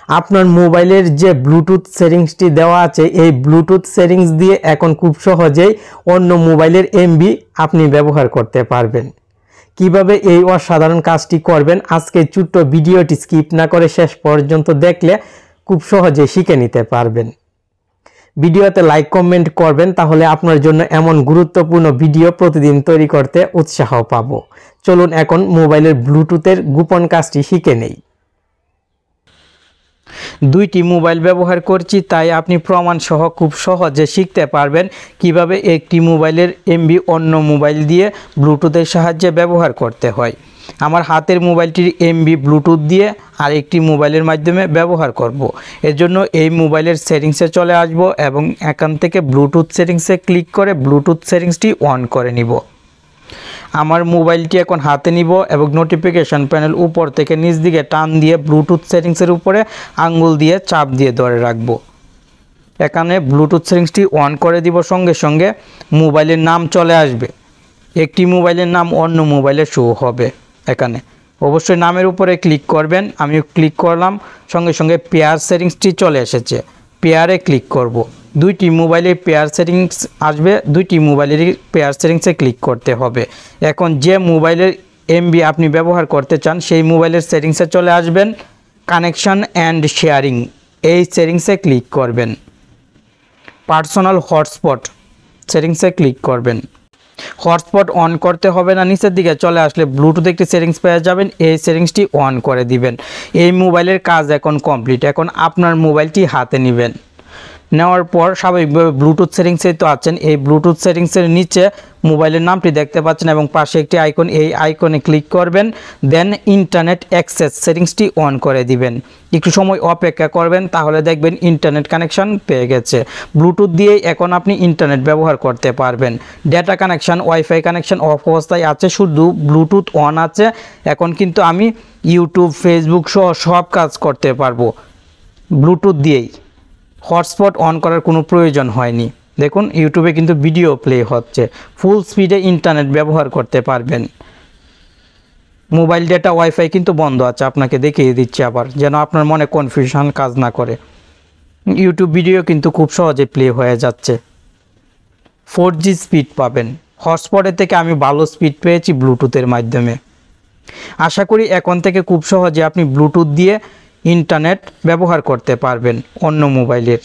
আপনার মোবাইলের যে ব্লুটুথ সেটিংসটি দেওয়া আছে এই ব্লুটুথ সেটিংস দিয়ে এখন খুব সহজেই অন্য মোবাইলের এমবি আপনি ব্যবহার করতে পারবেন। কিভাবে এই অসাধারণ কাজটি করবেন আজকে ছোট্ট ভিডিওটি স্কিপ না করে শেষ পর্যন্ত দেখলে খুব সহজে শিখে নিতে পারবেন। ভিডিওতে লাইক কমেন্ট করবেন, তাহলে আপনার জন্য এমন গুরুত্বপূর্ণ ভিডিও প্রতিদিন তৈরি করতে উৎসাহ পাবো। চলুন এখন মোবাইলের ব্লুটুথের গোপন কাজটি শিখে নেই। দুইটি মোবাইল ব্যবহার করছি, তাই আপনি প্রমাণ সহ খুব সহজে শিখতে পারবেন কিভাবে একটি মোবাইলের এমবি অন্য মোবাইল দিয়ে ব্লুটুথের সাহায্যে ব্যবহার করতে হয়। আমার হাতের মোবাইলটির এমবি ব্লুটুথ দিয়ে আর একটি মোবাইলের মাধ্যমে ব্যবহার করব। এর জন্য এই মোবাইলের সেটিংসে চলে আসব এবং এখান থেকে ব্লুটুথ সেটিংসে ক্লিক করে ব্লুটুথ সেটিংসটি অন করে নিব। আমার মোবাইলটি এখন হাতে নিব এবং নোটিফিকেশন প্যানেল উপর থেকে নিচ দিকে টান দিয়ে ব্লুটুথ সেটিংসের উপরে আঙ্গুল দিয়ে চাপ দিয়ে ধরে রাখবো। এখানে ব্লুটুথ সেটিংসটি অন করে দিব, সঙ্গে সঙ্গে মোবাইলের নাম চলে আসবে। একটি মোবাইলের নাম অন্য মোবাইলে শো হবে। এখানে অবশ্যই নামের উপরে ক্লিক করবেন। আমি ক্লিক করলাম, সঙ্গে সঙ্গে পেয়ার সেটিংসটি চলে এসেছে। পেয়ারে ক্লিক করব। দুইটি মোবাইলের পেয়ার সেটিংস আসবে, দুইটি মোবাইলেরই পেয়ার সেটিংসে ক্লিক করতে হবে। এখন যে মোবাইলের এমবি আপনি ব্যবহার করতে চান সেই মোবাইলের সেটিংসে চলে আসবেন। কানেকশন অ্যান্ড শেয়ারিং এই সেটিংসে ক্লিক করবেন। পার্সোনাল হটস্পট সেটিংসে ক্লিক করবেন। হটস্পট অন করতে হবে না, নিচের দিকে চলে আসলে ব্লুটুথ একটি সেটিংস পেয়ে যাবেন, এই সেটিংসটি অন করে দিবেন। এই মোবাইলের কাজ এখন কমপ্লিট। এখন আপনার মোবাইলটি হাতে নেবেন। নেওয়ার পর স্বাভাবিকভাবে ব্লুটুথ সেটিংসে তো আছেন, এই ব্লুটুথ সেটিংসের নিচে মোবাইলের নামটি দেখতে পাচ্ছেন এবং পাশে একটি আইকন, এই আইকনে ক্লিক করবেন। দেন ইন্টারনেট অ্যাক্সেস সেটিংসটি অন করে দিবেন। একটু সময় অপেক্ষা করবেন, তাহলে দেখবেন ইন্টারনেট কানেকশন পেয়ে গেছে। ব্লুটুথ দিয়েই এখন আপনি ইন্টারনেট ব্যবহার করতে পারবেন। Data connection wifi connection off অবস্থায় আছে, শুধু ব্লুটুথ অন আছে। এখন কিন্তু আমি ইউটিউব ফেসবুক সহ সব কাজ করতে পারবো ব্লুটুথ দিয়েই। হটস্পট অন করার কোনো প্রয়োজন হয়নি। দেখুন ইউটিউবে কিন্তু ভিডিও প্লে হচ্ছে। ফুল স্পিডে ইন্টারনেট ব্যবহার করতে পারবেন। মোবাইল ডেটা ওয়াইফাই কিন্তু বন্ধ আছে, আপনাকে দেখিয়ে দিচ্ছি আবার, যেন আপনার মনে কনফিউশন কাজ না করে। ইউটিউব ভিডিও কিন্তু খুব সহজে প্লে হয়ে যাচ্ছে। 4G স্পিড পাবেন। হটস্পটের থেকে আমি ভালো স্পিড পেয়েছি ব্লুটুথের মাধ্যমে। আশা করি এখন থেকে খুব সহজে আপনি ব্লুটুথ দিয়ে ইন্টারনেট ব্যবহার করতে পারবেন অন্য মোবাইলের।